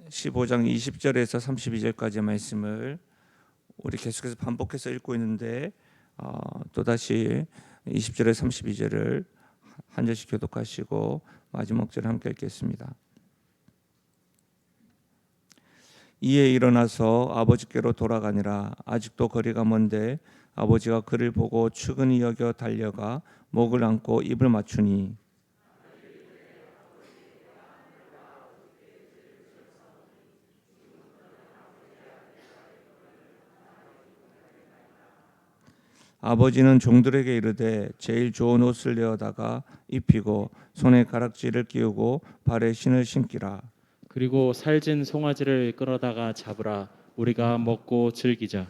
15장 20절에서 32절까지의 말씀을 우리 계속해서 반복해서 읽고 있는데 또다시 20절에 32절을 한 절씩 교독하시고 마지막 절을 함께 읽겠습니다. 이에 일어나서 아버지께로 돌아가니라. 아직도 거리가 먼데 아버지가 그를 보고 측은히 여겨 달려가 목을 안고 입을 맞추니 아버지는 종들에게 이르되 제일 좋은 옷을 내어다가 입히고 손에 가락지를 끼우고 발에 신을 신기라. 그리고 살진 송아지를 끌어다가 잡으라. 우리가 먹고 즐기자.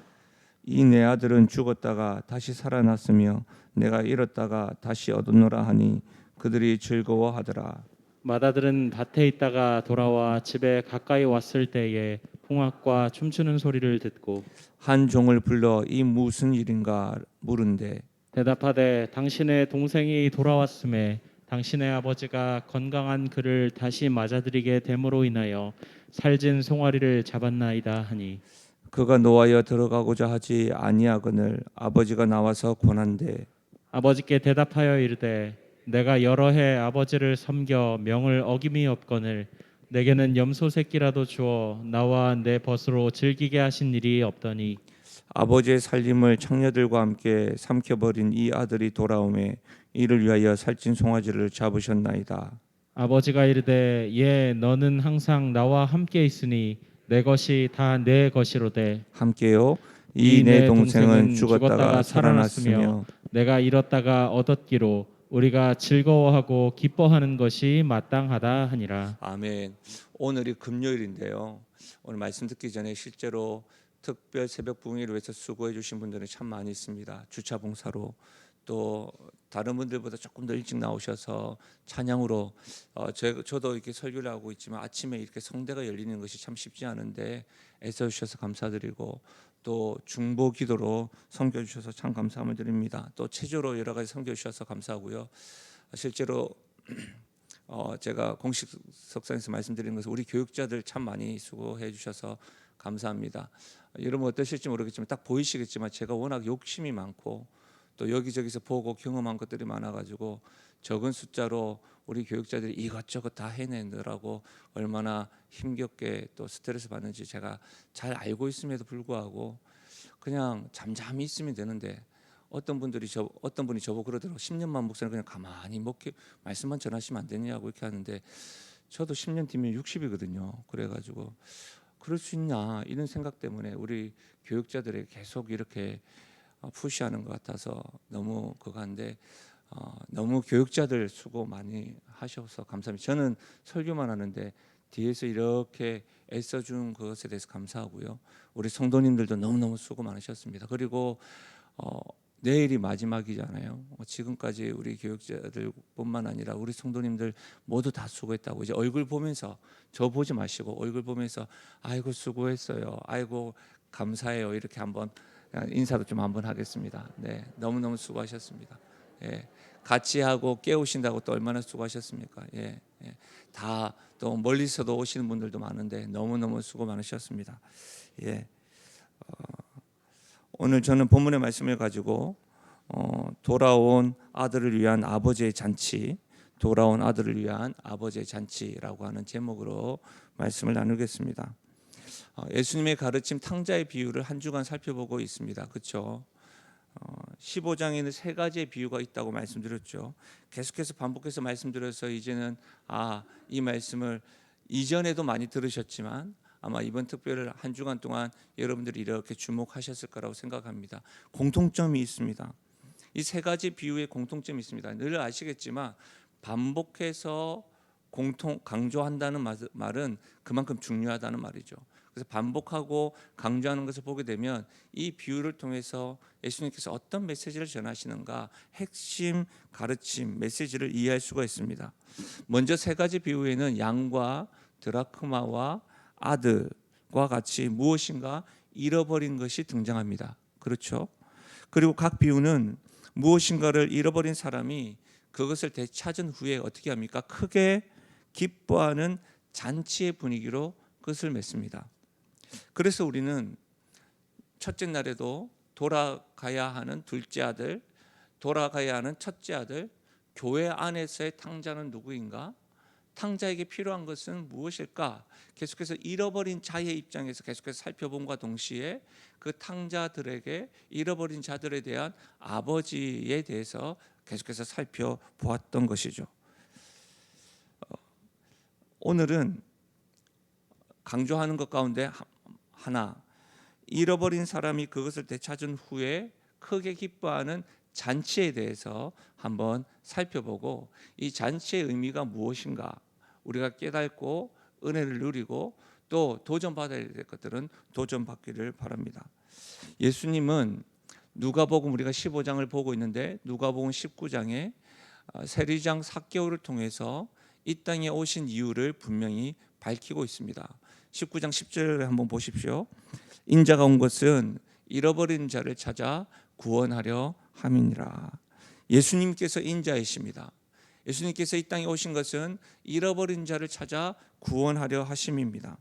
이 내 아들은 죽었다가 다시 살아났으며 내가 잃었다가 다시 얻었노라 하니 그들이 즐거워하더라. 맏아들은 밭에 있다가 돌아와 집에 가까이 왔을 때에 풍악과 춤추는 소리를 듣고 한 종을 불러 이 무슨 일인가 물은데 대답하되 당신의 동생이 돌아왔음에 당신의 아버지가 건강한 그를 다시 맞아들이게 됨으로 인하여 살진 송아리를 잡았나이다 하니 그가 노하여 들어가고자 하지 아니하거늘 아버지가 나와서 권한대 아버지께 대답하여 이르되 내가 여러 해 아버지를 섬겨 명을 어김이 없거늘 내게는 염소 새끼라도 주어 나와 내 벗으로 즐기게 하신 일이 없더니 아버지의 살림을 창녀들과 함께 삼켜버린 이 아들이 돌아오매 이를 위하여 살찐 송아지를 잡으셨나이다. 아버지가 이르되 예 너는 항상 나와 함께 있으니 내 것이 다 내 것이로되 함께요. 이 이 내 내 동생은 동생은 죽었다가 살아났으며 내가 잃었다가 얻었기로 우리가 즐거워하고 기뻐하는 것이 마땅하다 하니라. 아멘. 오늘이 금요일인데요. 오늘 말씀 듣기 전에 실제로 특별 새벽 부흥회를 위해서 수고해 주신 분들이 참 많이 있습니다. 주차 봉사로 또 다른 분들보다 조금 더 일찍 나오셔서 찬양으로 저도 이렇게 설교를 하고 있지만 아침에 이렇게 성대가 열리는 것이 참 쉽지 않은데 애써 주셔서 감사드리고 또 중보 기도로 섬겨 주셔서 참 감사함을 드립니다. 또 체조로 여러 가지 섬겨 주셔서 감사하고요. 실제로 제가 공식 석상에서 말씀드리는 것은 우리 교육자들 참 많이 수고해 주셔서 감사합니다. 여러분 어떠실지 모르겠지만 딱 보이시겠지만 제가 워낙 욕심이 많고 또 여기저기서 보고 경험한 것들이 많아가지고 적은 숫자로 우리 교육자들이 이것저것 다 해내느라고 얼마나 힘겹게 또 스트레스 받는지 제가 잘 알고 있음에도 불구하고 그냥 잠잠히 있으면 되는데 어떤 분이 저보고 그러더라고요. 10년만 목사님 그냥 가만히 말씀만 전하시면 안 되냐고 이렇게 하는데 저도 10년 뒤면 60이거든요. 그래가지고 그럴 수 있나 이런 생각 때문에 우리 교육자들에게 계속 이렇게 푸시하는 것 같아서 너무 그거한데 너무 교육자들 수고 많이 하셔서 감사합니다. 저는 설교만 하는데 뒤에서 이렇게 애써준 것에 대해서 감사하고요. 우리 성도님들도 너무너무 수고 많으셨습니다. 그리고 내일이 마지막이잖아요. 지금까지 우리 교육자들뿐만 아니라 우리 성도님들 모두 다 수고했다고 이제 얼굴 보면서 저 보지 마시고 얼굴 보면서 아이고 수고했어요. 아이고 감사해요. 이렇게 한번 인사도 좀 한번 하겠습니다. 네, 너무너무 수고하셨습니다. 예, 같이 하고 깨우신다고 또 얼마나 수고하셨습니까? 예, 다 또 멀리서도 오시는 분들도 많은데 너무너무 수고 많으셨습니다. 예, 오늘 저는 본문의 말씀을 가지고 돌아온 아들을 위한 아버지의 잔치, 돌아온 아들을 위한 아버지의 잔치라고 하는 제목으로 말씀을 나누겠습니다. 예수님의 가르침 탕자의 비유를 한 주간 살펴보고 있습니다. 그렇죠? 15장에는 세 가지의 비유가 있다고 말씀드렸죠. 계속해서 반복해서 말씀드려서 이제는 이 말씀을 이전에도 많이 들으셨지만 아마 이번 특별을 한 주간 동안 여러분들이 이렇게 주목하셨을 거라고 생각합니다. 공통점이 있습니다. 이 세 가지 비유의 공통점이 있습니다. 늘 아시겠지만 반복해서 강조한다는 말은 그만큼 중요하다는 말이죠. 그래서 반복하고 강조하는 것을 보게 되면 이 비유를 통해서 예수님께서 어떤 메시지를 전하시는가 핵심 가르침 메시지를 이해할 수가 있습니다. 먼저 세 가지 비유에는 양과 드라크마와 아들과 같이 무엇인가 잃어버린 것이 등장합니다. 그렇죠? 그리고 각 비유는 무엇인가를 잃어버린 사람이 그것을 되찾은 후에 어떻게 합니까? 크게 기뻐하는 잔치의 분위기로 끝을 맺습니다. 그래서 우리는 첫째 날에도 돌아가야 하는 둘째 아들, 돌아가야 하는 첫째 아들, 교회 안에서의 탕자는 누구인가? 탕자에게 필요한 것은 무엇일까? 계속해서 잃어버린 자의 입장에서 계속해서 살펴본과 동시에 그 탕자들에게 잃어버린 자들에 대한 아버지에 대해서 계속해서 살펴보았던 것이죠. 오늘은 강조하는 것 가운데 하나, 잃어버린 사람이 그것을 되찾은 후에 크게 기뻐하는 잔치에 대해서 한번 살펴보고, 이 잔치의 의미가 무엇인가 우리가 깨닫고 은혜를 누리고 또 도전받아야 될 것들은 도전받기를 바랍니다. 예수님은 누가복음 우리가 15장을 보고 있는데 누가복음 19장에 세리장 삭개오를 통해서 이 땅에 오신 이유를 분명히 밝히고 있습니다. 19장 10절을 한번 보십시오. 인자가 온 것은 잃어버린 자를 찾아 구원하려 함이니라. 예수님께서 인자이십니다. 예수님께서 이 땅에 오신 것은 잃어버린 자를 찾아 구원하려 하심입니다.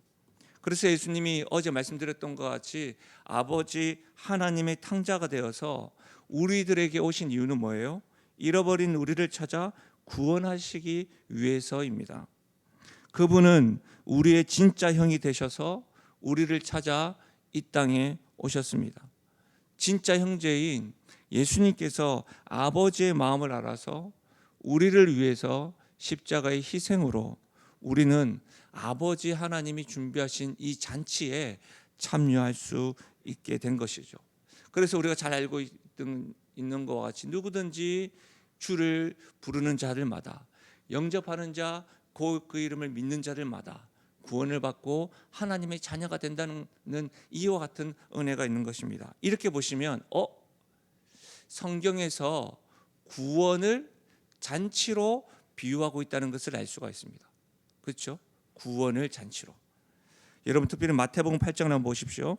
그래서 예수님이 어제 말씀드렸던 것 같이 아버지 하나님의 탕자가 되어서 우리들에게 오신 이유는 뭐예요? 잃어버린 우리를 찾아 구원하시기 위해서입니다. 그분은 우리의 진짜 형이 되셔서 우리를 찾아 이 땅에 오셨습니다. 진짜 형제인 예수님께서 아버지의 마음을 알아서 우리를 위해서 십자가의 희생으로 우리는 아버지 하나님이 준비하신 이 잔치에 참여할 수 있게 된 것이죠. 그래서 우리가 잘 알고 있는 것과 같이 누구든지 주를 부르는 자들마다, 영접하는 자, 그 이름을 믿는 자들마다 구원을 받고 하나님의 자녀가 된다는 이와 같은 은혜가 있는 것입니다. 이렇게 보시면 성경에서 구원을 잔치로 비유하고 있다는 것을 알 수가 있습니다. 그렇죠? 구원을 잔치로. 여러분 특별히 마태복음 8장을 한번 보십시오.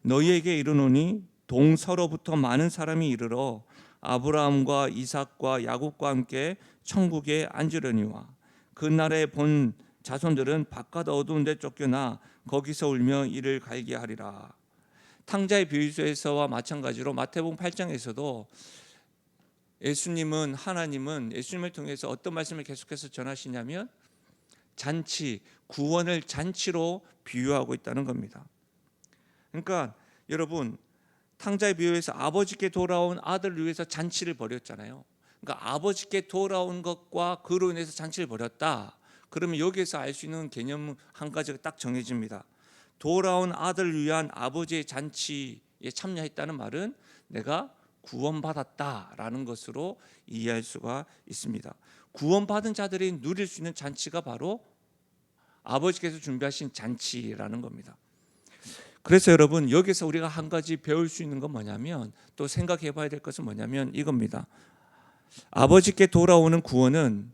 너희에게 이르노니 동서로부터 많은 사람이 이르러 아브라함과 이삭과 야곱과 함께 천국에 앉으려니와 그날에 본 자손들은 바깥 어두운 데 쫓겨나 거기서 울며 이를 갈게 하리라. 탕자의 비유에서와 마찬가지로 마태복음 8장에서도 하나님은 예수님을 통해서 어떤 말씀을 계속해서 전하시냐면 잔치, 구원을 잔치로 비유하고 있다는 겁니다. 그러니까 여러분 탕자의 비유에서 아버지께 돌아온 아들을 위해서 잔치를 벌였잖아요. 그러니까 아버지께 돌아온 것과 그로 인해서 잔치를 벌였다. 그러면 여기에서 알 수 있는 개념 한 가지가 딱 정해집니다. 돌아온 아들을 위한 아버지의 잔치에 참여했다는 말은 내가 구원받았다라는 것으로 이해할 수가 있습니다. 구원받은 자들이 누릴 수 있는 잔치가 바로 아버지께서 준비하신 잔치라는 겁니다. 그래서 여러분 여기서 우리가 한 가지 배울 수 있는 건 뭐냐면, 또 생각해 봐야 될 것은 뭐냐면 이겁니다. 아버지께 돌아오는 구원은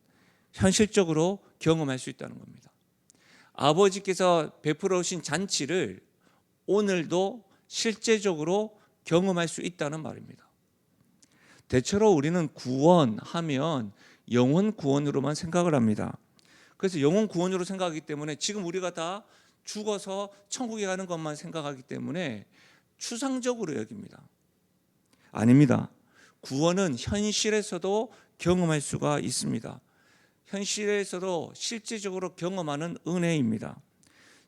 현실적으로 경험할 수 있다는 겁니다. 아버지께서 베풀어 오신 잔치를 오늘도 실제적으로 경험할 수 있다는 말입니다. 대체로 우리는 구원하면 영혼 구원으로만 생각을 합니다. 그래서 영혼 구원으로 생각하기 때문에 지금 우리가 다 죽어서 천국에 가는 것만 생각하기 때문에 추상적으로 여깁니다. 아닙니다. 구원은 현실에서도 경험할 수가 있습니다. 현실에서도 실제적으로 경험하는 은혜입니다.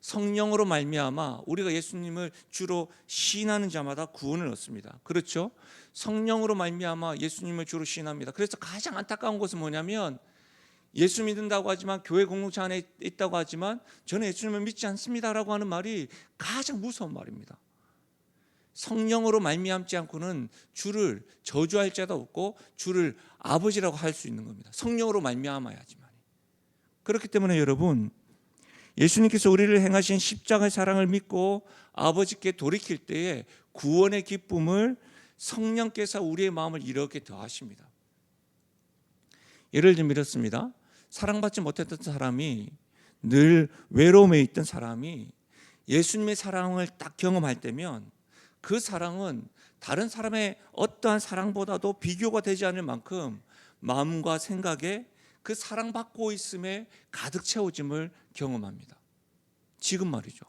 성령으로 말미암아 우리가 예수님을 주로 시인하는 자마다 구원을 얻습니다. 그렇죠? 성령으로 말미암아 예수님을 주로 시인합니다. 그래서 가장 안타까운 것은 뭐냐면 예수 믿는다고 하지만 교회 공동체 안에 있다고 하지만 저는 예수님을 믿지 않습니다라고 하는 말이 가장 무서운 말입니다. 성령으로 말미암지 않고는 주를 저주할 자도 없고 주를 아버지라고 할 수 있는 겁니다. 성령으로 말미암아야지만. 그렇기 때문에 여러분 예수님께서 우리를 행하신 십자가의 사랑을 믿고 아버지께 돌이킬 때에 구원의 기쁨을 성령께서 우리의 마음을 이렇게 더하십니다. 예를 들면 이렇습니다. 사랑받지 못했던 사람이, 늘 외로움에 있던 사람이 예수님의 사랑을 딱 경험할 때면 그 사랑은 다른 사람의 어떠한 사랑보다도 비교가 되지 않을 만큼 마음과 생각에 그 사랑받고 있음에 가득 채워짐을 경험합니다. 지금 말이죠.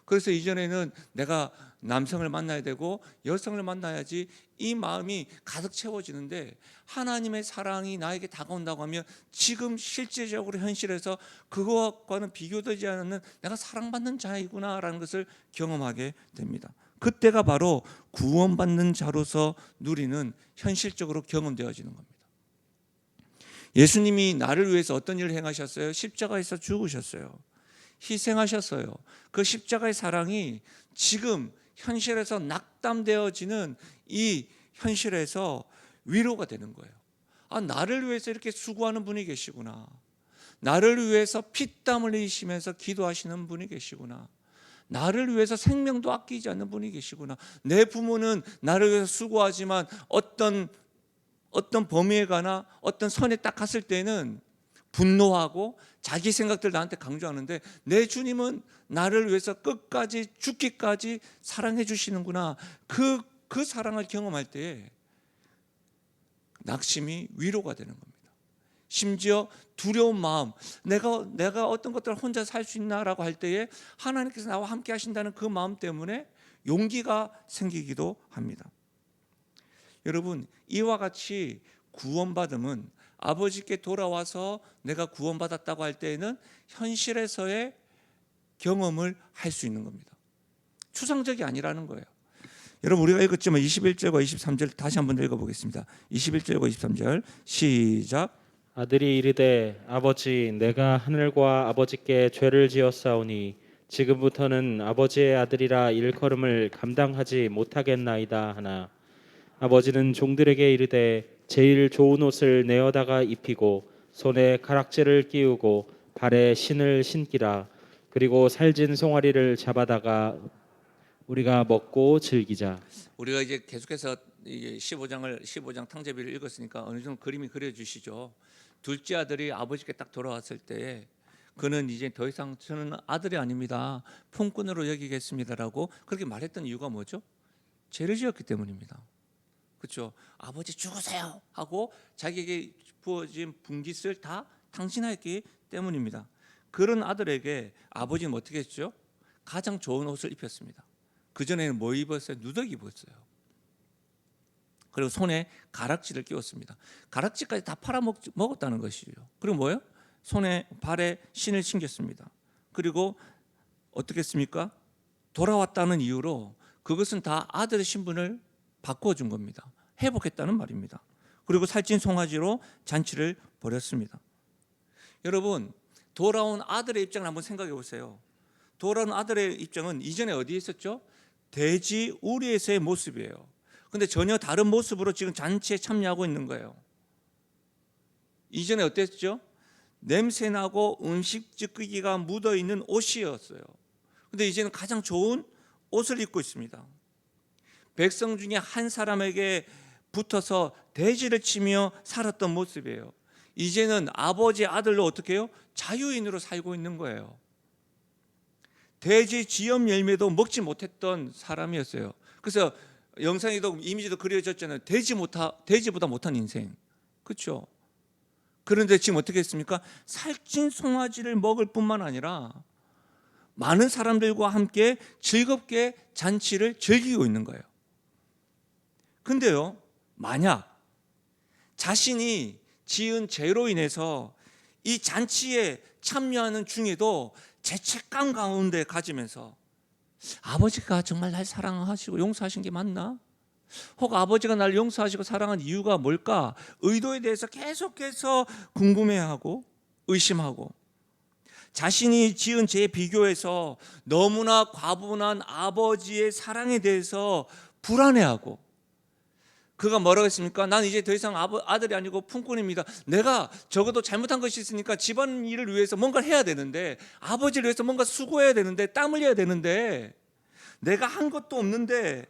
그래서 이전에는 내가 남성을 만나야 되고 여성을 만나야지 이 마음이 가득 채워지는데, 하나님의 사랑이 나에게 다가온다고 하면 지금 실제적으로 현실에서 그것과는 비교되지 않는 내가 사랑받는 자이구나라는 것을 경험하게 됩니다. 그때가 바로 구원받는 자로서 누리는 현실적으로 경험되어지는 겁니다. 예수님이 나를 위해서 어떤 일을 행하셨어요? 십자가에서 죽으셨어요. 희생하셨어요. 그 십자가의 사랑이 지금 현실에서 낙담되어지는 이 현실에서 위로가 되는 거예요. 아, 나를 위해서 이렇게 수고하는 분이 계시구나. 나를 위해서 피땀 흘리시면서 기도하시는 분이 계시구나. 나를 위해서 생명도 아끼지 않는 분이 계시구나. 내 부모는 나를 위해서 수고하지만 어떤 범위에 가나 어떤 선에 딱 갔을 때는 분노하고 자기 생각들 나한테 강조하는데, 내 주님은 나를 위해서 끝까지 죽기까지 사랑해 주시는구나. 그 사랑을 경험할 때에 낙심이 위로가 되는 겁니다. 심지어 두려운 마음, 내가 어떤 것들을 혼자 살 수 있나라고 할 때에 하나님께서 나와 함께 하신다는 그 마음 때문에 용기가 생기기도 합니다. 여러분, 이와 같이 구원받음은 아버지께 돌아와서 내가 구원받았다고 할 때에는 현실에서의 경험을 할 수 있는 겁니다. 추상적이 아니라는 거예요. 여러분, 우리가 읽었지만 21절과 23절 다시 한번 읽어보겠습니다. 21절과 23절 시작. 아들이 이르되 아버지 내가 하늘과 아버지께 죄를 지었사오니 지금부터는 아버지의 아들이라 일컬음을 감당하지 못하겠나이다 하나, 아버지는 종들에게 이르되 제일 좋은 옷을 내어다가 입히고 손에 가락지를 끼우고 발에 신을 신기라. 그리고 살진 송아리를 잡아다가 우리가 먹고 즐기자. 우리가 이제 계속해서 15장 탕제비를 읽었으니까 어느 정도 그림이 그려주시죠. 둘째 아들이 아버지께 딱 돌아왔을 때 그는 이제 더 이상 저는 아들이 아닙니다, 품꾼으로 여기겠습니다라고 그렇게 말했던 이유가 뭐죠? 죄를 지었기 때문입니다. 그렇죠? 아버지 죽으세요 하고 자기에게 부어진 분깃을 다 탕진했기 때문입니다. 그런 아들에게 아버지는 어떻게 했죠? 가장 좋은 옷을 입혔습니다. 그전에는 뭐 입었어요? 누더기 입었어요. 그리고 손에 가락지를 끼웠습니다. 가락지까지 다 팔아먹었다는 것이죠. 그리고 뭐예요? 손에 발에 신을 신겼습니다. 그리고 어떻게 했습니까? 돌아왔다는 이유로 그것은 다 아들의 신분을 바꿔준 겁니다. 회복했다는 말입니다. 그리고 살찐 송아지로 잔치를 벌였습니다. 여러분, 돌아온 아들의 입장을 한번 생각해 보세요. 돌아온 아들의 입장은 이전에 어디에 있었죠? 돼지 우리에서의 모습이에요. 근데 전혀 다른 모습으로 지금 잔치에 참여하고 있는 거예요. 이전에 어땠죠? 냄새나고 음식 찌꺼기가 묻어있는 옷이었어요. 근데 이제는 가장 좋은 옷을 입고 있습니다. 백성 중에 한 사람에게 붙어서 돼지를 치며 살았던 모습이에요. 이제는 아버지의 아들로 어떻게 해요? 자유인으로 살고 있는 거예요. 돼지 지엄 열매도 먹지 못했던 사람이었어요. 그래서 영상에도 이미지도 그려졌잖아요. 돼지보다 못한 인생. 그렇죠? 그런데 지금 어떻게 했습니까? 살찐 송아지를 먹을 뿐만 아니라 많은 사람들과 함께 즐겁게 잔치를 즐기고 있는 거예요. 근데요, 만약 자신이 지은 죄로 인해서 이 잔치에 참여하는 중에도 죄책감 가운데 가지면서 아버지가 정말 날 사랑하시고 용서하신 게 맞나? 혹 아버지가 날 용서하시고 사랑한 이유가 뭘까? 의도에 대해서 계속해서 궁금해하고 의심하고, 자신이 지은 죄에 비교해서 너무나 과분한 아버지의 사랑에 대해서 불안해하고, 그가 뭐라고 했습니까? 난 이제 더 이상 아들이 아니고 품꾼입니다. 내가 적어도 잘못한 것이 있으니까 집안일을 위해서 뭔가를 해야 되는데, 아버지를 위해서 뭔가 수고해야 되는데, 땀 흘려야 되는데, 내가 한 것도 없는데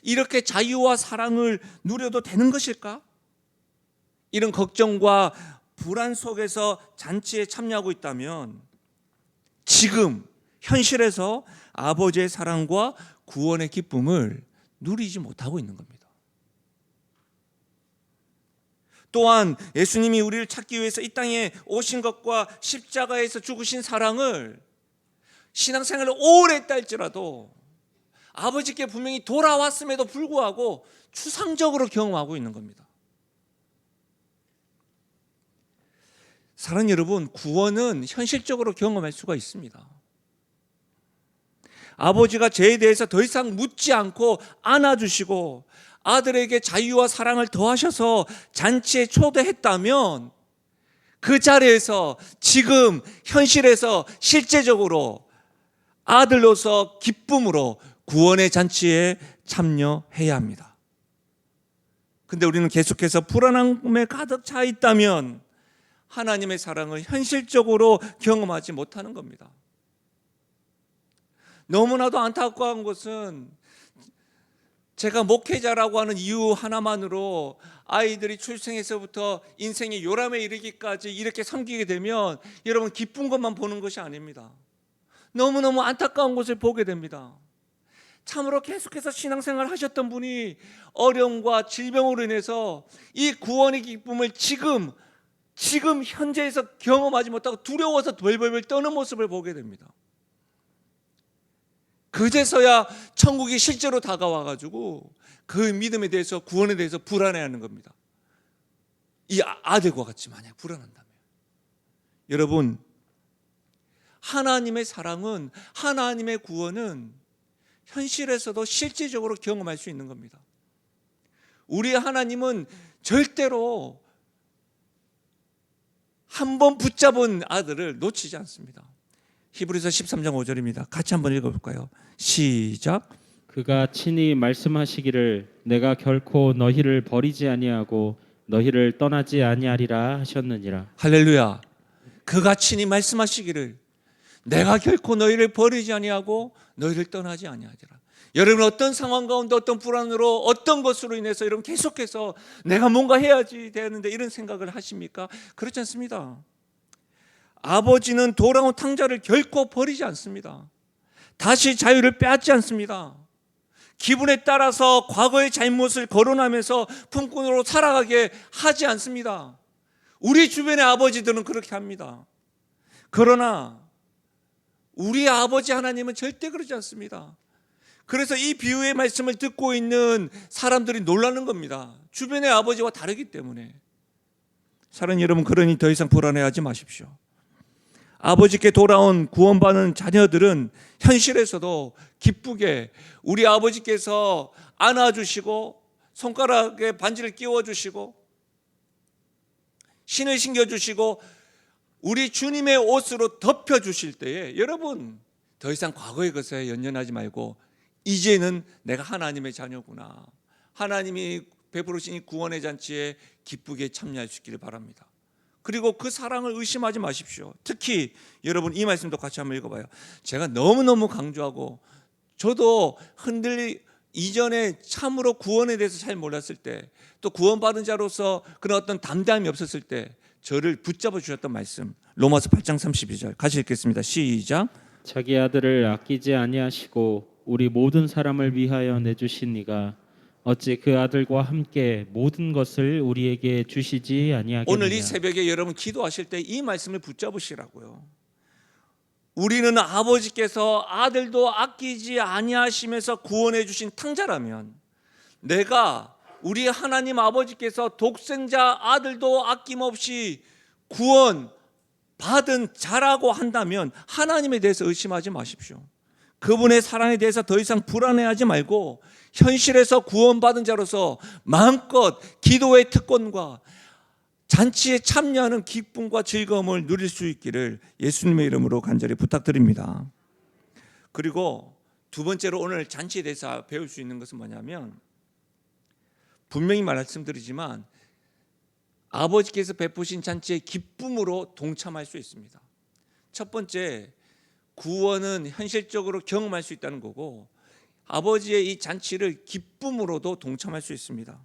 이렇게 자유와 사랑을 누려도 되는 것일까? 이런 걱정과 불안 속에서 잔치에 참여하고 있다면 지금 현실에서 아버지의 사랑과 구원의 기쁨을 누리지 못하고 있는 겁니다. 또한 예수님이 우리를 찾기 위해서 이 땅에 오신 것과 십자가에서 죽으신 사랑을 신앙생활을 오래 했다 할지라도 아버지께 분명히 돌아왔음에도 불구하고 추상적으로 경험하고 있는 겁니다. 사랑하는 여러분, 구원은 현실적으로 경험할 수가 있습니다. 아버지가 죄에 대해서 더 이상 묻지 않고 안아주시고 아들에게 자유와 사랑을 더하셔서 잔치에 초대했다면 그 자리에서 지금 현실에서 실제적으로 아들로서 기쁨으로 구원의 잔치에 참여해야 합니다. 근데 우리는 계속해서 불안함에 가득 차 있다면 하나님의 사랑을 현실적으로 경험하지 못하는 겁니다. 너무나도 안타까운 것은 제가 목회자라고 하는 이유 하나만으로 아이들이 출생에서부터 인생의 요람에 이르기까지 이렇게 섬기게 되면 여러분 기쁜 것만 보는 것이 아닙니다. 너무너무 안타까운 것을 보게 됩니다. 참으로 계속해서 신앙생활 하셨던 분이 어려움과 질병으로 인해서 이 구원의 기쁨을 지금 현재에서 경험하지 못하고 두려워서 벌벌벌 떠는 모습을 보게 됩니다. 그제서야 천국이 실제로 다가와가지고 그 믿음에 대해서 구원에 대해서 불안해하는 겁니다. 이 아들과 같이 만약 불안한다면 여러분 하나님의 사랑은 하나님의 구원은 현실에서도 실질적으로 경험할 수 있는 겁니다. 우리 하나님은 절대로 한번 붙잡은 아들을 놓치지 않습니다. 히브리서 13장 5절입니다. 같이 한번 읽어볼까요? 시작. 그가 친히 말씀하시기를 내가 결코 너희를 버리지 아니하고 너희를 떠나지 아니하리라 하셨느니라. 할렐루야. 그가 친히 말씀하시기를 내가 결코 너희를 버리지 아니하고 너희를 떠나지 아니하리라. 여러분 어떤 상황 가운데 어떤 불안으로 어떤 것으로 인해서 여러분 계속해서 내가 뭔가 해야지 되는데 이런 생각을 하십니까? 그렇지 않습니다. 아버지는 돌아온 탕자를 결코 버리지 않습니다. 다시 자유를 빼앗지 않습니다. 기분에 따라서 과거의 잘못을 거론하면서 품꾼으로 살아가게 하지 않습니다. 우리 주변의 아버지들은 그렇게 합니다. 그러나 우리 아버지 하나님은 절대 그러지 않습니다. 그래서 이 비유의 말씀을 듣고 있는 사람들이 놀라는 겁니다. 주변의 아버지와 다르기 때문에. 사랑하는 여러분, 그러니 더 이상 불안해하지 마십시오. 아버지께 돌아온 구원받은 자녀들은 현실에서도 기쁘게 우리 아버지께서 안아주시고 손가락에 반지를 끼워주시고 신을 신겨주시고 우리 주님의 옷으로 덮여주실 때에 여러분 더 이상 과거의 것에 연연하지 말고 이제는 내가 하나님의 자녀구나, 하나님이 베푸르신 이 구원의 잔치에 기쁘게 참여할 수 있기를 바랍니다. 그리고 그 사랑을 의심하지 마십시오. 특히 여러분 이 말씀도 같이 한번 읽어봐요. 제가 너무너무 강조하고 저도 이전에 참으로 구원에 대해서 잘 몰랐을 때 또 구원받은 자로서 그런 어떤 담대함이 없었을 때 저를 붙잡아 주셨던 말씀 로마서 8장 32절 같이 읽겠습니다. 시작. 자기 아들을 아끼지 아니하시고 우리 모든 사람을 위하여 내주신 이가 어찌 그 아들과 함께 모든 것을 우리에게 주시지 아니하겠느냐. 오늘 이 새벽에 여러분 기도하실 때 이 말씀을 붙잡으시라고요. 우리는 아버지께서 아들도 아끼지 아니하시면서 구원해 주신 탕자라면 내가 우리 하나님 아버지께서 독생자 아들도 아낌없이 구원 받은 자라고 한다면 하나님에 대해서 의심하지 마십시오. 그분의 사랑에 대해서 더 이상 불안해하지 말고 현실에서 구원받은 자로서 마음껏 기도의 특권과 잔치에 참여하는 기쁨과 즐거움을 누릴 수 있기를 예수님의 이름으로 간절히 부탁드립니다. 그리고 두 번째로 오늘 잔치에 대해서 배울 수 있는 것은 뭐냐면 분명히 말씀드리지만 아버지께서 베푸신 잔치의 기쁨으로 동참할 수 있습니다. 첫 번째, 구원은 현실적으로 경험할 수 있다는 거고 아버지의 이 잔치를 기쁨으로도 동참할 수 있습니다.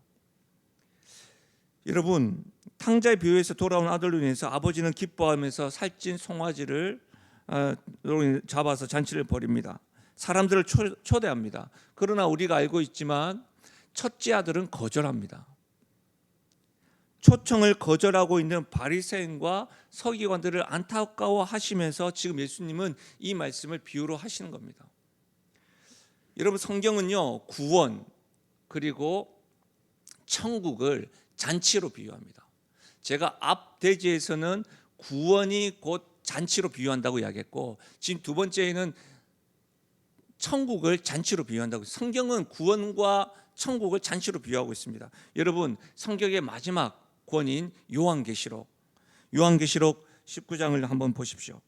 여러분, 탕자의 비유에서 돌아온 아들로 인해서 아버지는 기뻐하면서 살찐 송아지를 잡아서 잔치를 벌입니다. 사람들을 초대합니다. 그러나 우리가 알고 있지만 첫째 아들은 거절합니다. 초청을 거절하고 있는 바리새인과 서기관들을 안타까워하시면서 지금 예수님은 이 말씀을 비유로 하시는 겁니다. 여러분, 성경은요, 구원 그리고 천국을 잔치로 비유합니다. 제가 앞 대지에서는 구원이 곧 잔치로 비유한다고 이야기했고, 지금 두 번째에는 천국을 잔치로 비유한다고. 성경은 구원과 천국을 잔치로 비유하고 있습니다. 여러분, 성경의 마지막 권인 요한계시록 19장을 한번 보십시오.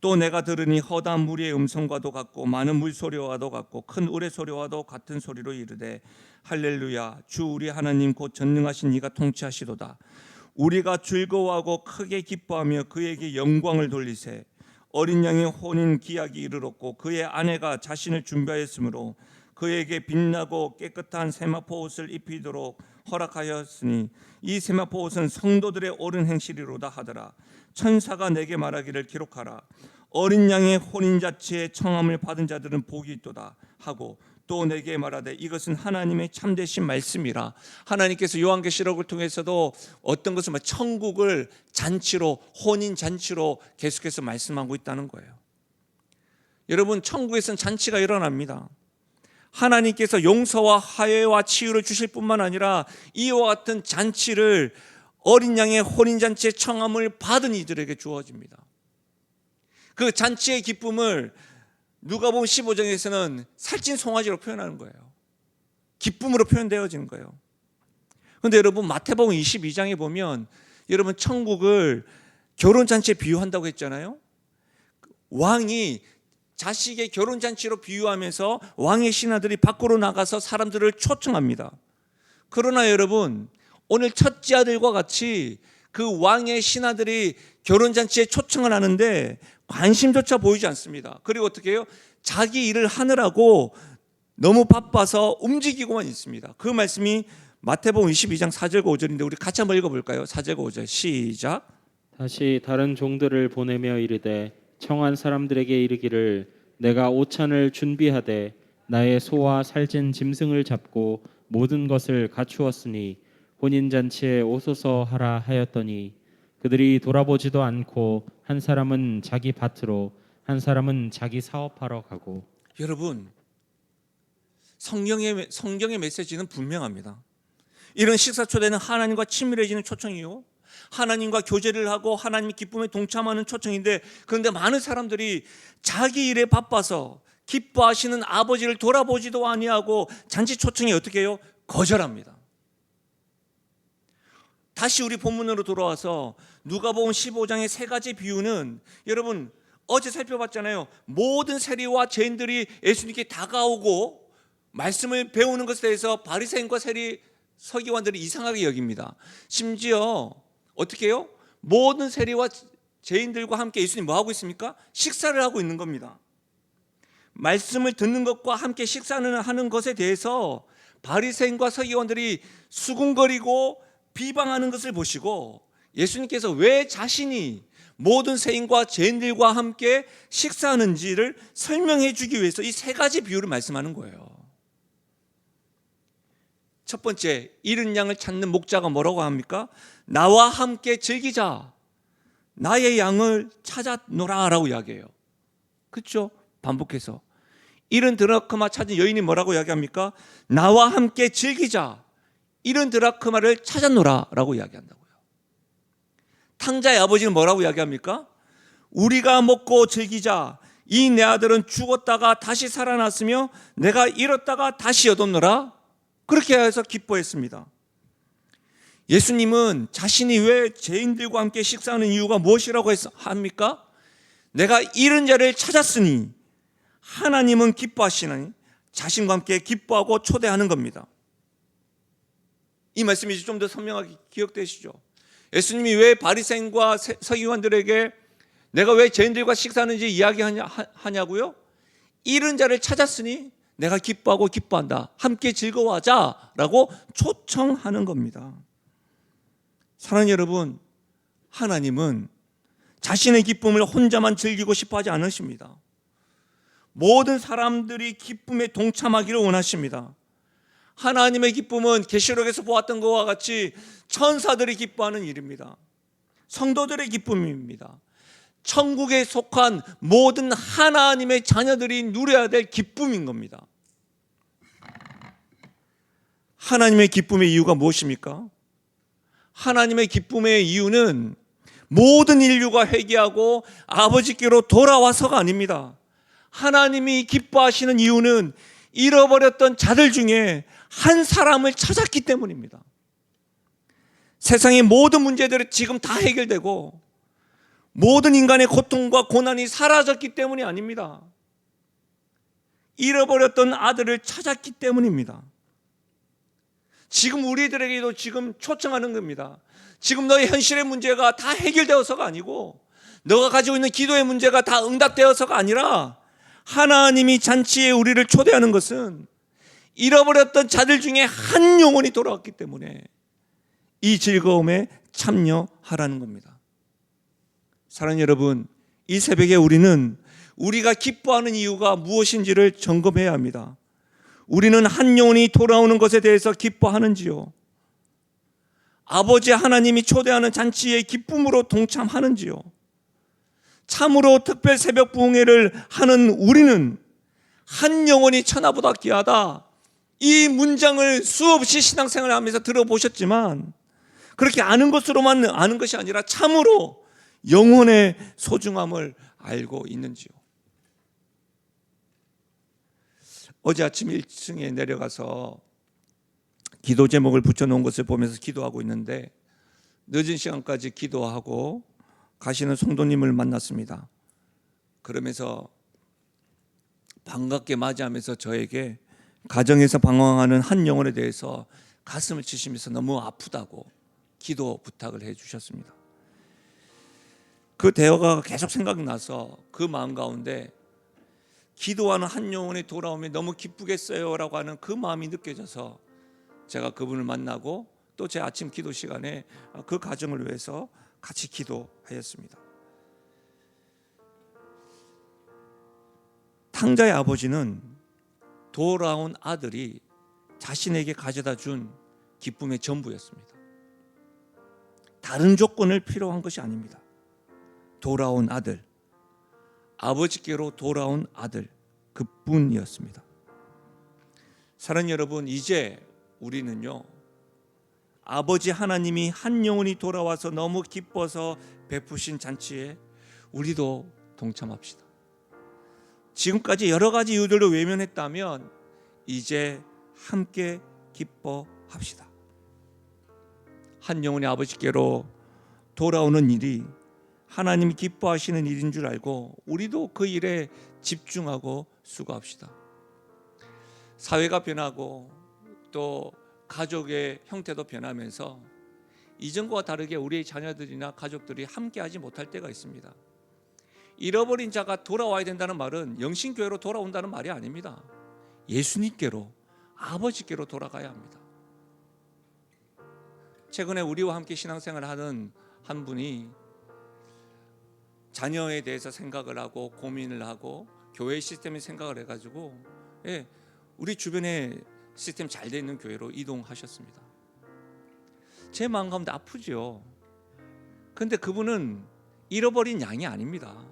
또 내가 들으니 허다한 무리의 음성과도 같고 많은 물소리와도 같고 큰 우레소리와도 같은 소리로 이르되 할렐루야, 주 우리 하나님 곧 전능하신 이가 통치하시도다. 우리가 즐거워하고 크게 기뻐하며 그에게 영광을 돌리세. 어린 양의 혼인 기약이 이르렀고 그의 아내가 자신을 준비하였으므로 그에게 빛나고 깨끗한 세마포 옷을 입히도록 허락하였으니 이 세마포 옷은 성도들의 옳은 행실이로다 하더라. 천사가 내게 말하기를 기록하라. 어린 양의 혼인잔치에 청함을 받은 자들은 복이 있도다 하고 또 내게 말하되 이것은 하나님의 참되신 말씀이라. 하나님께서 요한계시록을 통해서도 어떤 것을 천국을 잔치로, 혼인 잔치로 계속해서 말씀하고 있다는 거예요. 여러분, 천국에서는 잔치가 일어납니다. 하나님께서 용서와 화해와 치유를 주실 뿐만 아니라 이와 같은 잔치를 어린 양의 혼인잔치의 청함을 받은 이들에게 주어집니다. 그 잔치의 기쁨을 누가복음 15장에서는 살찐 송아지로 표현하는 거예요. 기쁨으로 표현되어지는 거예요. 그런데 여러분, 마태복음 22장에 보면 여러분, 천국을 결혼잔치에 비유한다고 했잖아요. 왕이 자식의 결혼잔치로 비유하면서 왕의 신하들이 밖으로 나가서 사람들을 초청합니다. 그러나 여러분, 오늘 첫째 아들과 같이 그 왕의 신하들이 결혼잔치에 초청을 하는데 관심조차 보이지 않습니다. 그리고 어떻게 해요? 자기 일을 하느라고 너무 바빠서 움직이고만 있습니다. 그 말씀이 마태복음 22장 4절과 5절인데 우리 같이 한번 읽어볼까요? 4절과 5절 시작. 다시 다른 종들을 보내며 이르되 청한 사람들에게 이르기를 내가 오찬을 준비하되 나의 소와 살찐 짐승을 잡고 모든 것을 갖추었으니 혼인잔치에 오소서 하라 하였더니 그들이 돌아보지도 않고 한 사람은 자기 밭으로 한 사람은 자기 사업하러 가고. 여러분, 성경의 메시지는 분명합니다. 이런 식사 초대는 하나님과 친밀해지는 초청이요, 하나님과 교제를 하고 하나님의 기쁨에 동참하는 초청인데, 그런데 많은 사람들이 자기 일에 바빠서 기뻐하시는 아버지를 돌아보지도 아니하고 잔치 초청에 어떻게 해요? 거절합니다. 다시 우리 본문으로 돌아와서 누가복음 15장의 세 가지 비유는 여러분 어제 살펴봤잖아요. 모든 세리와 죄인들이 예수님께 다가오고 말씀을 배우는 것에 대해서 바리새인과 세리 서기관들이 이상하게 여깁니다. 심지어 어떻게 해요? 모든 세리와 죄인들과 함께 예수님 뭐 하고 있습니까? 식사를 하고 있는 겁니다. 말씀을 듣는 것과 함께 식사를 하는 것에 대해서 바리새인과 서기관들이 수군거리고 비방하는 것을 보시고 예수님께서 왜 자신이 모든 세인과 죄인들과 함께 식사하는지를 설명해 주기 위해서 이 세 가지 비유를 말씀하는 거예요. 첫 번째, 잃은 양을 찾는 목자가 뭐라고 합니까? 나와 함께 즐기자, 나의 양을 찾아노라 라고 이야기해요. 그렇죠? 반복해서. 잃은 드라크마 찾은 여인이 뭐라고 이야기합니까? 나와 함께 즐기자, 잃은 드라크마를 찾아노라 라고 이야기한다고요. 탕자의 아버지는 뭐라고 이야기합니까? 우리가 먹고 즐기자, 이 내 아들은 죽었다가 다시 살아났으며 내가 잃었다가 다시 얻었노라, 그렇게 해서 기뻐했습니다. 예수님은 자신이 왜 죄인들과 함께 식사하는 이유가 무엇이라고 합니까? 내가 잃은 자를 찾았으니 하나님은 기뻐하시나니 자신과 함께 기뻐하고 초대하는 겁니다. 이 말씀이 좀 더 선명하게 기억되시죠? 예수님이 왜 바리새인과 서기관들에게 내가 왜 죄인들과 식사하는지 이야기하냐고요? 잃은 자를 찾았으니 내가 기뻐하고 기뻐한다, 함께 즐거워하자라고 초청하는 겁니다. 사랑하는 여러분, 하나님은 자신의 기쁨을 혼자만 즐기고 싶어 하지 않으십니다. 모든 사람들이 기쁨에 동참하기를 원하십니다. 하나님의 기쁨은 계시록에서 보았던 것과 같이 천사들이 기뻐하는 일입니다. 성도들의 기쁨입니다. 천국에 속한 모든 하나님의 자녀들이 누려야 될 기쁨인 겁니다. 하나님의 기쁨의 이유가 무엇입니까? 하나님의 기쁨의 이유는 모든 인류가 회개하고 아버지께로 돌아와서가 아닙니다. 하나님이 기뻐하시는 이유는 잃어버렸던 자들 중에 한 사람을 찾았기 때문입니다. 세상의 모든 문제들이 지금 다 해결되고 모든 인간의 고통과 고난이 사라졌기 때문이 아닙니다. 잃어버렸던 아들을 찾았기 때문입니다. 지금 우리들에게도 지금 초청하는 겁니다. 지금 너의 현실의 문제가 다 해결되어서가 아니고 너가 가지고 있는 기도의 문제가 다 응답되어서가 아니라 하나님이 잔치에 우리를 초대하는 것은 잃어버렸던 자들 중에 한 영혼이 돌아왔기 때문에 이 즐거움에 참여하라는 겁니다. 사랑하는 여러분, 이 새벽에 우리가 기뻐하는 이유가 무엇인지를 점검해야 합니다. 우리는 한 영혼이 돌아오는 것에 대해서 기뻐하는지요? 아버지 하나님이 초대하는 잔치의 기쁨으로 동참하는지요? 참으로 특별 새벽 부흥회를 하는 우리는 한 영혼이 천하보다 귀하다, 이 문장을 수없이 신앙생활을 하면서 들어보셨지만 그렇게 아는 것으로만 아는 것이 아니라 참으로 영혼의 소중함을 알고 있는지요? 어제 아침 1층에 내려가서 기도 제목을 붙여놓은 것을 보면서 기도하고 있는데 늦은 시간까지 기도하고 가시는 성도님을 만났습니다. 그러면서 반갑게 맞이하면서 저에게 가정에서 방황하는 한 영혼에 대해서 가슴을 치시면서 너무 아프다고 기도 부탁을 해 주셨습니다. 그 대화가 계속 생각나서 그 마음 가운데 기도하는 한 영혼이 돌아오면 너무 기쁘겠어요 라고 하는 그 마음이 느껴져서 제가 그분을 만나고 또 제 아침 기도 시간에 그 가정을 위해서 같이 기도하였습니다. 탕자의 아버지는 돌아온 아들이 자신에게 가져다 준 기쁨의 전부였습니다. 다른 조건을 필요한 것이 아닙니다. 돌아온 아들, 아버지께로 돌아온 아들, 그뿐이었습니다. 사랑하는 여러분, 이제 우리는요, 아버지 하나님이 한 영혼이 돌아와서 너무 기뻐서 베푸신 잔치에 우리도 동참합시다. 지금까지 여러 가지 이유들로 외면했다면 이제 함께 기뻐합시다. 한 영혼이 아버지께로 돌아오는 일이 하나님이 기뻐하시는 일인 줄 알고 우리도 그 일에 집중하고 수고합시다. 사회가 변하고 또 가족의 형태도 변하면서 이전과 다르게 우리의 자녀들이나 가족들이 함께하지 못할 때가 있습니다. 잃어버린 자가 돌아와야 된다는 말은 영신교회로 돌아온다는 말이 아닙니다. 예수님께로, 아버지께로 돌아가야 합니다. 최근에 우리와 함께 신앙생활을 하는 한 분이 자녀에 대해서 생각을 하고 고민을 하고 교회 시스템에 생각을 해가지고 우리 주변에 시스템 잘 돼 있는 교회로 이동하셨습니다. 제 마음 가운데 아프죠. 그런데 그분은 잃어버린 양이 아닙니다.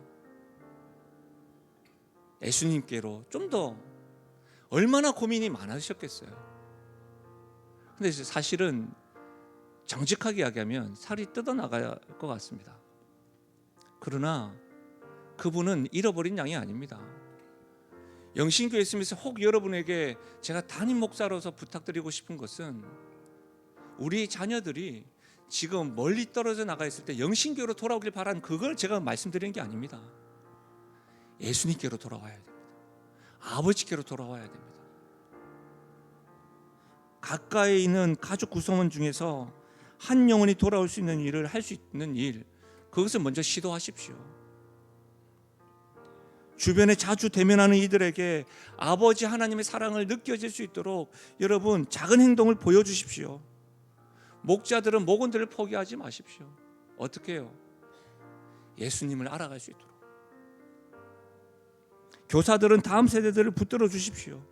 예수님께로 좀 더 얼마나 고민이 많으셨겠어요. 근데 사실은 정직하게 이야기하면 살이 뜯어나갈 것 같습니다. 그러나 그분은 잃어버린 양이 아닙니다. 영신교회 있으면서 혹 여러분에게 제가 담임 목사로서 부탁드리고 싶은 것은 우리 자녀들이 지금 멀리 떨어져 나가 있을 때 영신교회로 돌아오길 바라는 그걸 제가 말씀드리는 게 아닙니다. 예수님께로 돌아와야 됩니다. 아버지께로 돌아와야 됩니다. 가까이 있는 가족 구성원 중에서 한 영혼이 돌아올 수 있는 일을 할 수 있는 일, 그것을 먼저 시도하십시오. 주변에 자주 대면하는 이들에게 아버지 하나님의 사랑을 느껴질 수 있도록 여러분 작은 행동을 보여주십시오. 목자들은 목원들을 포기하지 마십시오. 어떻게 해요? 예수님을 알아갈 수 있도록. 교사들은 다음 세대들을 붙들어 주십시오.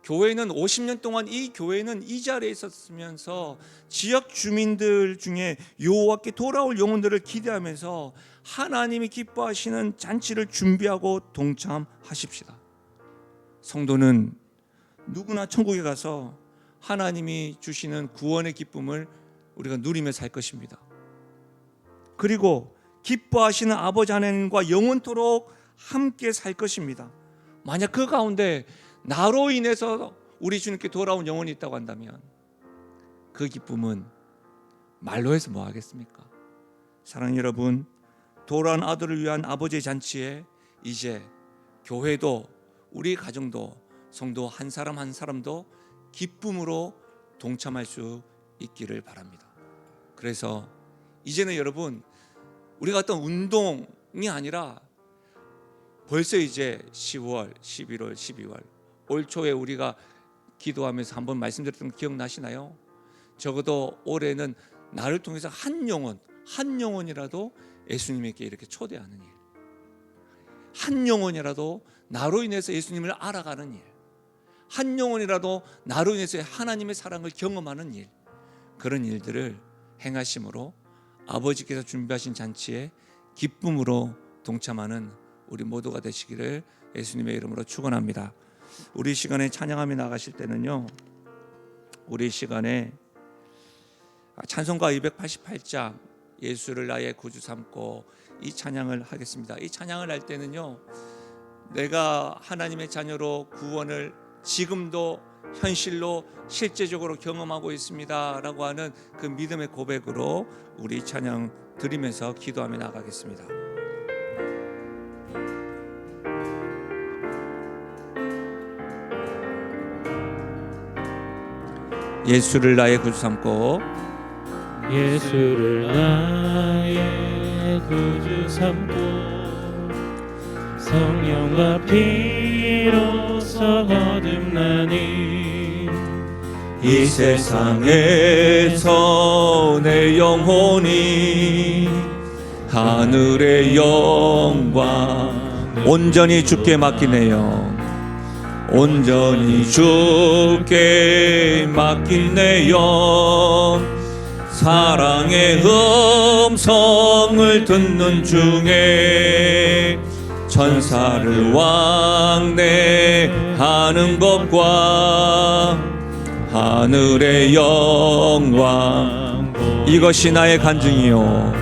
교회는 50년 동안 이 교회는 이 자리에 있었으면서 지역 주민들 중에 여호와께 돌아올 영혼들을 기대하면서 하나님이 기뻐하시는 잔치를 준비하고 동참하십시다. 성도는 누구나 천국에 가서 하나님이 주시는 구원의 기쁨을 우리가 누리며 살 것입니다. 그리고 기뻐하시는 아버지 하나님과 영원토록 함께 살 것입니다. 만약 그 가운데 나로 인해서 우리 주님께 돌아온 영혼이 있다고 한다면 그 기쁨은 말로 해서 뭐 하겠습니까? 사랑하는 여러분, 돌아온 아들을 위한 아버지의 잔치에 이제 교회도 우리 가정도 성도 한 사람 한 사람도 기쁨으로 동참할 수 있기를 바랍니다. 그래서 이제는 여러분, 우리가 어떤 운동이 아니라 벌써 이제 10월, 11월, 12월 올 초에 우리가 기도하면서 한번 말씀드렸던 거 기억나시나요? 적어도 올해는 나를 통해서 한 영혼이라도 예수님에게 이렇게 초대하는 일, 한 영혼이라도 나로 인해서 예수님을 알아가는 일, 한 영혼이라도 나로 인해서 하나님의 사랑을 경험하는 일, 그런 일들을 행하심으로 아버지께서 준비하신 잔치에 기쁨으로 동참하는 우리 모두가 되시기를 예수님의 이름으로 축원합니다. 우리 시간에 찬양하며 나가실 때는요, 우리 시간에 찬송가 288장 예수를 나의 구주 삼고 이 찬양을 하겠습니다. 이 찬양을 할 때는요, 내가 하나님의 자녀로 구원을 지금도 현실로 실제적으로 경험하고 있습니다 라고 하는 그 믿음의 고백으로 우리 찬양 드리면서 기도하며 나가겠습니다. 예수를 나의 구주 삼고 예수를 나의 구주 삼고 성령과 피로써 거듭나니 이 세상에서 내 영혼이 하늘의 영광 온전히 주께 맡기네요. 온전히 주께 맡긴 내 영 사랑의 음성을 듣는 중에 천사를 왕래하는 것과 하늘의 영광 이것이 나의 간증이요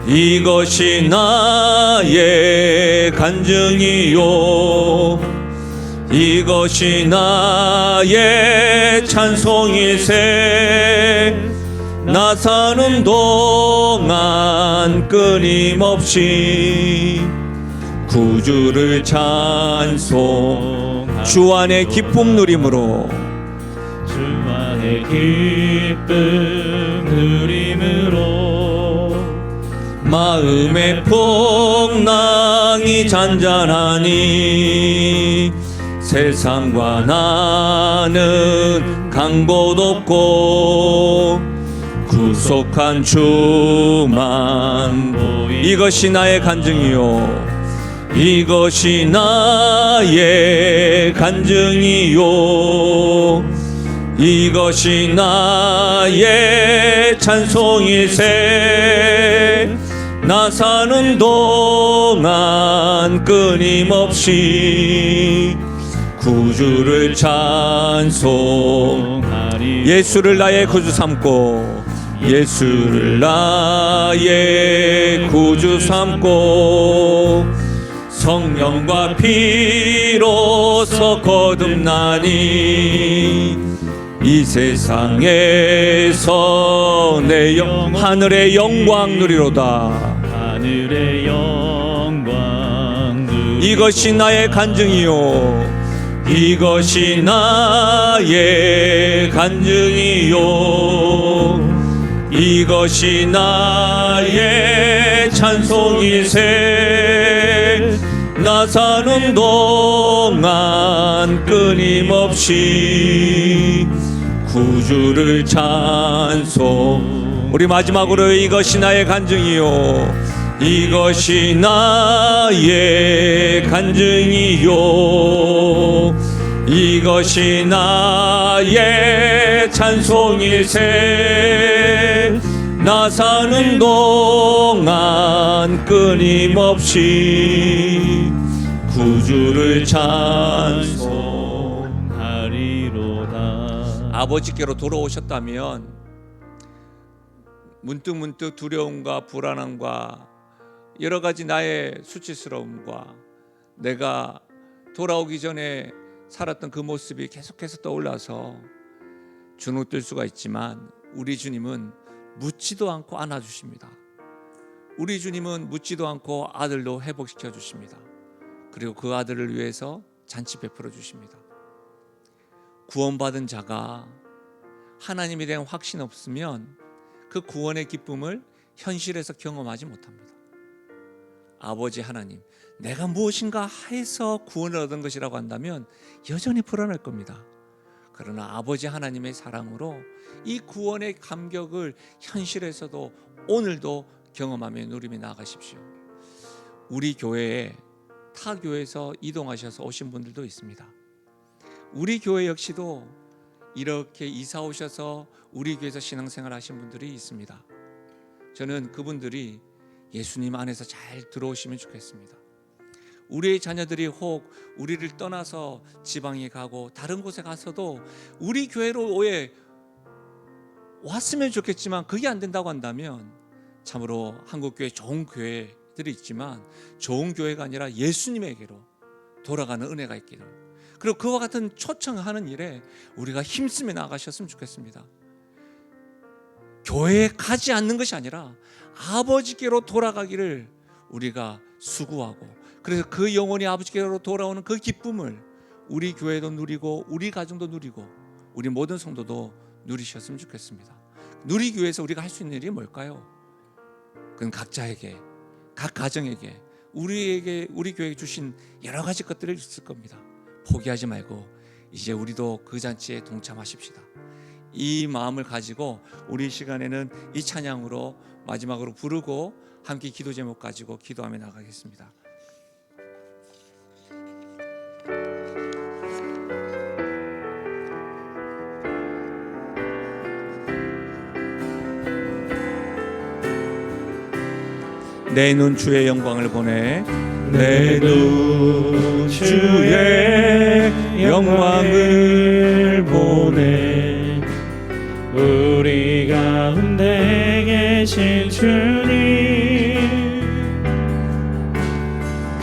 이것이 나의 간증이요 이것이 나의 찬송일세 나 사는 동안 끊임없이 구주를 찬송 주 안의 기쁨 누림으로 주 안의 기쁨 누림으로 마음의 풍랑이 잔잔하니 세상과 나는 간 곳 없고 구속한 주만 이것이 나의 간증이요 이것이 나의 간증이요 이것이 나의 찬송일세 나 사는 동안 끊임없이 구주를 찬송하리 예수를 나의 구주 삼고 예수를 나의 구주 삼고 성령과 피로써 거듭나니 이 세상에서 내 하늘의 영광 누리로다 하늘의 영광 이것이 나의 간증이요 이것이 나의 간증이요 이것이 나의 찬송일세 나 사는 동안 끊임없이 구주를 찬송 우리 마지막으로 이것이 나의 간증이요 이것이 나의 간증이요 이것이 나의 찬송일세. 나 사는 동안 끊임없이 구주를 찬송하리로다. 아버지께로 돌아오셨다면 문득문득 두려움과 불안함과 여러 가지 나의 수치스러움과 내가 돌아오기 전에 살았던 그 모습이 계속해서 떠올라서 주눅들 수가 있지만, 우리 주님은 묻지도 않고 안아주십니다. 우리 주님은 묻지도 않고 아들로 회복시켜 주십니다. 그리고 그 아들을 위해서 잔치 베풀어 주십니다. 구원받은 자가 하나님에 대한 확신 없으면 그 구원의 기쁨을 현실에서 경험하지 못합니다. 아버지 하나님, 내가 무엇인가 해서 구원을 얻은 것이라고 한다면 여전히 불안할 겁니다. 그러나 아버지 하나님의 사랑으로 이 구원의 감격을 현실에서도 오늘도 경험하며 누리며 나아가십시오. 우리 교회에 타 교회에서 이동하셔서 오신 분들도 있습니다. 우리 교회 역시도 이렇게 이사 오셔서 우리 교회에서 신앙생활 하신 분들이 있습니다. 저는 그분들이 예수님 안에서 잘 들어오시면 좋겠습니다. 우리의 자녀들이 혹 우리를 떠나서 지방에 가고 다른 곳에 가서도 우리 교회로 왜 왔으면 좋겠지만 그게 안 된다고 한다면, 참으로 한국교회 좋은 교회들이 있지만 좋은 교회가 아니라 예수님에게로 돌아가는 은혜가 있기를, 그리고 그와 같은 초청하는 일에 우리가 힘쓰며 나가셨으면 좋겠습니다. 교회에 가지 않는 것이 아니라 아버지께로 돌아가기를 우리가 수고하고, 그래서 그 영혼이 아버지께로 돌아오는 그 기쁨을 우리 교회도 누리고 우리 가정도 누리고 우리 모든 성도도 누리셨으면 좋겠습니다. 누리기 위해서 우리가 할 수 있는 일이 뭘까요? 그건 각자에게, 각 가정에게, 우리에게, 우리 교회에 주신 여러 가지 것들이 있을 겁니다. 포기하지 말고 이제 우리도 그 잔치에 동참하십시다. 이 마음을 가지고 우리 시간에는 이 찬양으로 마지막으로 부르고 함께 기도 제목 가지고 기도하며 나가겠습니다. 내 눈 주의 영광을 보내, 내 눈 주의 영광을 보내. 우리 가운데 계신 주님,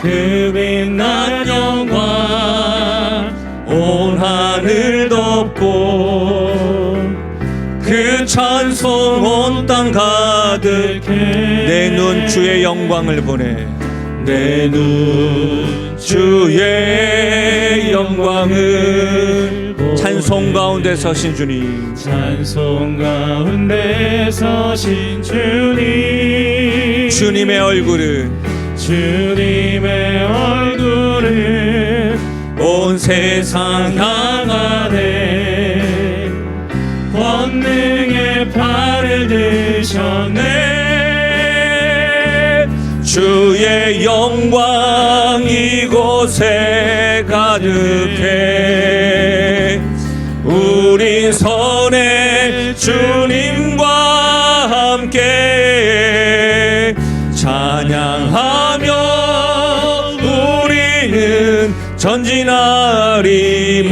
그 빛난 영광 온 하늘 덮고 그 찬송 온 땅 가득해. 내 눈 주의 영광을 보내, 내 눈 주의 영광을 보내. 찬송 가운데 서신 주님, 찬송 가운데 서신 주님, 주님의 얼굴은, 주님의 얼굴은 온 세상 향하네. 권능의 팔을 드셨네. 주의 영광 이곳에 가득해. 우린 선의 주님과 함께 찬양하며 우리는 전진하리.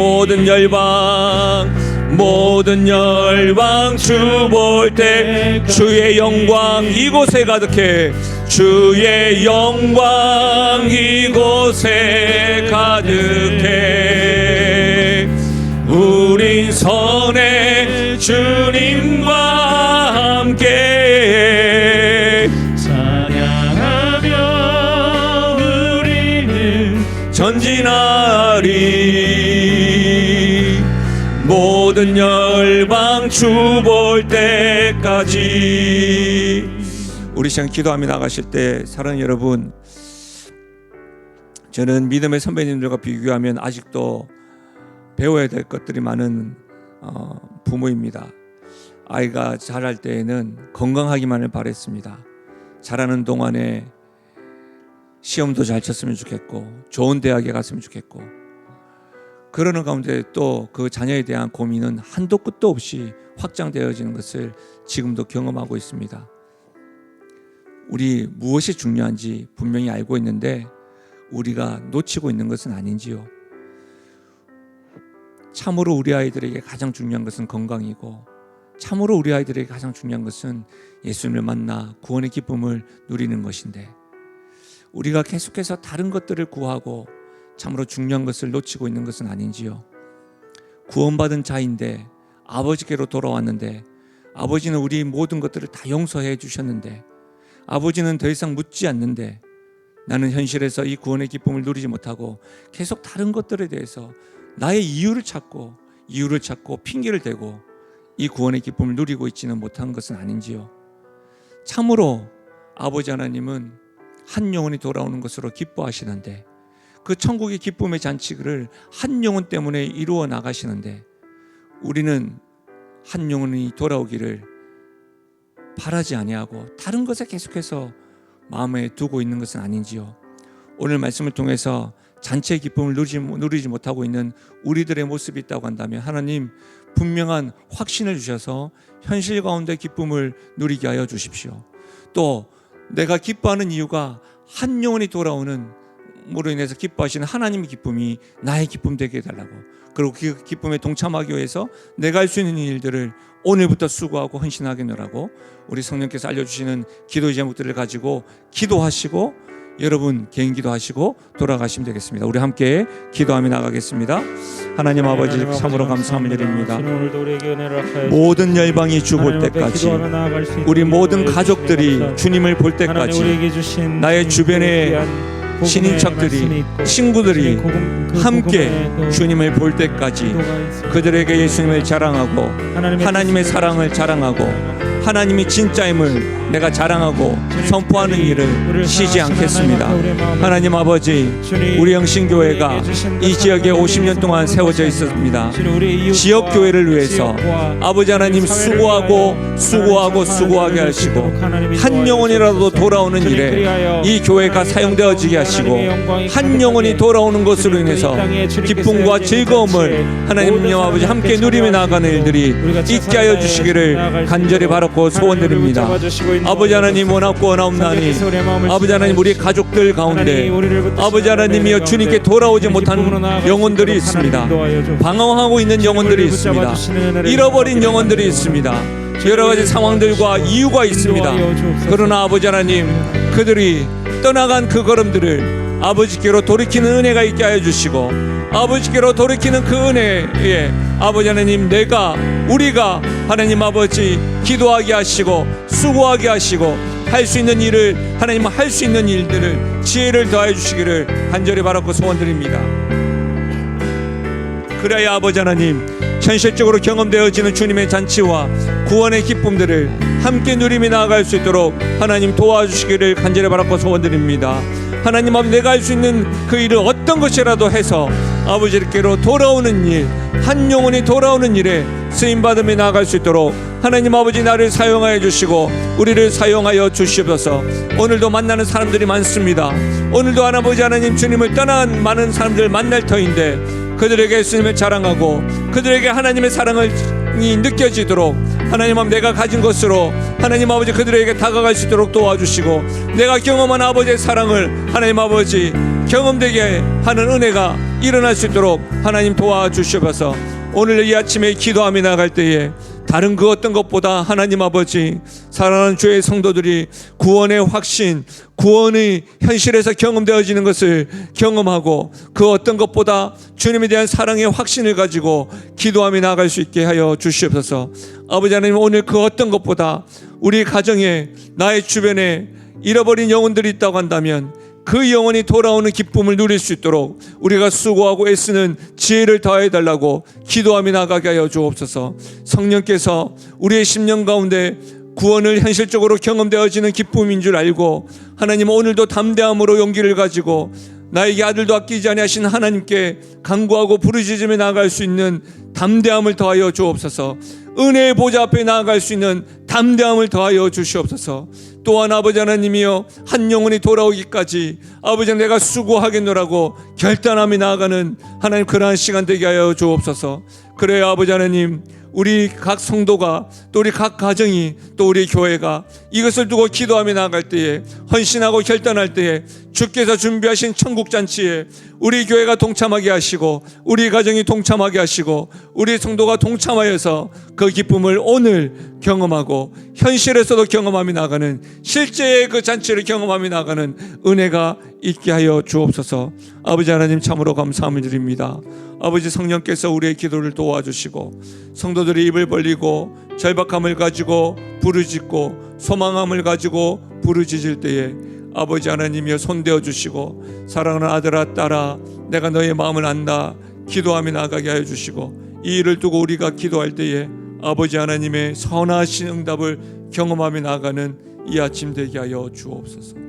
모든 열방 주 볼 때 주의 영광 이곳에 가득해. 주의 영광 이곳에 가득해. 우린 선의 주님과 함께 찬양하며 우리는 전진하리. 모든 열방 주 볼 때까지. 우리 시간 기도하며 나가실 때 사랑하는 여러분, 저는 믿음의 선배님들과 비교하면 아직도 배워야 될 것들이 많은 부모입니다. 아이가 자랄 때에는 건강하기만을 바랬습니다. 자라는 동안에 시험도 잘 쳤으면 좋겠고 좋은 대학에 갔으면 좋겠고, 그러는 가운데 또 그 자녀에 대한 고민은 한도 끝도 없이 확장되어지는 것을 지금도 경험하고 있습니다. 우리 무엇이 중요한지 분명히 알고 있는데 우리가 놓치고 있는 것은 아닌지요. 참으로 우리 아이들에게 가장 중요한 것은 건강이고, 참으로 우리 아이들에게 가장 중요한 것은 예수님을 만나 구원의 기쁨을 누리는 것인데, 우리가 계속해서 다른 것들을 구하고 참으로 중요한 것을 놓치고 있는 것은 아닌지요. 구원받은 자인데 아버지께로 돌아왔는데, 아버지는 우리 모든 것들을 다 용서해 주셨는데, 아버지는 더 이상 묻지 않는데, 나는 현실에서 이 구원의 기쁨을 누리지 못하고 계속 다른 것들에 대해서 나의 이유를 찾고 핑계를 대고 이 구원의 기쁨을 누리고 있지는 못한 것은 아닌지요. 참으로 아버지 하나님은 한 영혼이 돌아오는 것으로 기뻐하시는데, 그 천국의 기쁨의 잔치를 한 영혼 때문에 이루어 나가시는데, 우리는 한 영혼이 돌아오기를 바라지 아니하고 다른 것에 계속해서 마음에 두고 있는 것은 아닌지요. 오늘 말씀을 통해서 잔치의 기쁨을 누리지 못하고 있는 우리들의 모습이 있다고 한다면, 하나님 분명한 확신을 주셔서 현실 가운데 기쁨을 누리게 하여 주십시오. 또 내가 기뻐하는 이유가 한 영혼이 돌아오는 으로 인해서 기뻐하시는 하나님의 기쁨이 나의 기쁨 되게 해달라고, 그리고 그 기쁨에 동참하기 위해서 내가 할 수 있는 일들을 오늘부터 수고하고 헌신하겠노라고 우리 성령께서 알려주시는 기도 제목들을 가지고 기도하시고, 여러분 개인 기도하시고 돌아가시면 되겠습니다. 우리 함께 기도하며 나가겠습니다. 하나님 아버지, 참으로 감사함을 드립니다. 모든 열방이 주 볼 때까지, 우리 모든 가족들이 주님을 볼 때까지, 나의 주변에 친인척들이, 친구들이 함께 주님을 볼 때까지 그들에게 예수님을 자랑하고 하나님의 사랑을 자랑하고 하나님이 진짜임을 내가 자랑하고 선포하는 일을 쉬지 않겠습니다. 하나님 아버지, 우리 영신교회가 이 지역에 50년 동안 세워져 있었습니다. 지역교회를 위해서 아버지 하나님 수고하게 하시고 한 영혼이라도 돌아오는 일에 이 교회가 사용되어지게 하시고, 한 영혼이 돌아오는 것으로 인해서 기쁨과 즐거움을 하나님 아버지 함께 누리며 나아가는 일들이 있게 하여 주시기를 간절히 바라고 소원드립니다. 아버지 하나님, 원하고 원하옵나니 아버지 하나님, 우리 가족들 가운데 아버지 하나님이여 주님께 돌아오지 못한 영혼들이 있습니다. 방황하고 있는 영혼들이 있습니다. 잃어버린 영혼들이 있습니다. 여러 가지 상황들과 이유가 있습니다. 그러나 아버지 하나님, 그들이 떠나간 그 걸음들을 아버지께로 돌이키는 은혜가 있게 하여 주시고, 아버지께로 돌이키는 그 은혜에 아버지 하나님, 우리가 하나님 아버지 기도하게 하시고 수고하게 하시고 할 수 있는 일을, 하나님 할 수 있는 일들을 지혜를 더하여 주시기를 간절히 바라고 소원드립니다. 그래야 아버지 하나님, 현실적으로 경험되어지는 주님의 잔치와 구원의 기쁨들을 함께 누리며 나아갈 수 있도록 하나님 도와주시기를 간절히 바라고 소원드립니다. 하나님 아버지, 내가 할 수 있는 그 일을 어떤 것이라도 해서 아버지께로 돌아오는 일, 한 영혼이 돌아오는 일에 쓰임받으며 나아갈 수 있도록 하나님 아버지, 나를 사용하여 주시고 우리를 사용하여 주시옵소서. 오늘도 만나는 사람들이 많습니다. 오늘도 아버지 하나님, 주님을 떠난 많은 사람들 만날 터인데, 그들에게 예수님을 자랑하고 그들에게 하나님의 사랑이 느껴지도록 하나님 아버지, 내가 가진 것으로 하나님 아버지 그들에게 다가갈 수 있도록 도와주시고, 내가 경험한 아버지의 사랑을 하나님 아버지 경험되게 하는 은혜가 일어날 수 있도록 하나님 도와주시옵소서. 오늘 이 아침에 기도하며 나갈 때에 다른 그 어떤 것보다 하나님 아버지, 사랑하는 주의 성도들이 구원의 확신, 구원의 현실에서 경험되어지는 것을 경험하고, 그 어떤 것보다 주님에 대한 사랑의 확신을 가지고 기도하며 나아갈 수 있게 하여 주시옵소서. 아버지 하나님, 오늘 그 어떤 것보다 우리 가정에, 나의 주변에 잃어버린 영혼들이 있다고 한다면 그 영혼이 돌아오는 기쁨을 누릴 수 있도록 우리가 수고하고 애쓰는 지혜를 더해 달라고 기도하며 나가게 하여 주옵소서. 성령께서 우리의 심령 가운데 구원을 현실적으로 경험되어지는 기쁨인 줄 알고, 하나님 오늘도 담대함으로 용기를 가지고 나에게 아들도 아끼지 아니하신 하나님께 간구하고 부르짖으며 나아갈 수 있는 담대함을 더하여 주옵소서. 은혜의 보좌 앞에 나아갈 수 있는 담대함을 더하여 주시옵소서. 또한 아버지 하나님이여, 한 영혼이 돌아오기까지 아버지 내가 수고하겠노라고 결단함이 나아가는 하나님 그러한 시간 되게 하여 주옵소서. 그래야 아버지 하나님, 우리 각 성도가 또 우리 각 가정이 또 우리 교회가 이것을 두고 기도하며 나아갈 때에, 헌신하고 결단할 때에 주께서 준비하신 천국잔치에 우리 교회가 동참하게 하시고 우리 가정이 동참하게 하시고 우리 성도가 동참하여서 그 기쁨을 오늘 경험하고 현실에서도 경험하며 나가는, 실제의 그 잔치를 경험하며 나가는 은혜가 있게 하여 주옵소서. 아버지 하나님, 참으로 감사함을 드립니다. 아버지, 성령께서 우리의 기도를 도와주시고 성도들이 입을 벌리고 절박함을 가지고 부르짖고 소망함을 가지고 부르짖을 때에 아버지 하나님이여 손대어 주시고, 사랑하는 아들아 딸아 내가 너의 마음을 안다 기도하며 나가게 하여 주시고, 이 일을 두고 우리가 기도할 때에 아버지 하나님의 선하신 응답을 경험하며 나가는 이 아침 되게 하여 주옵소서.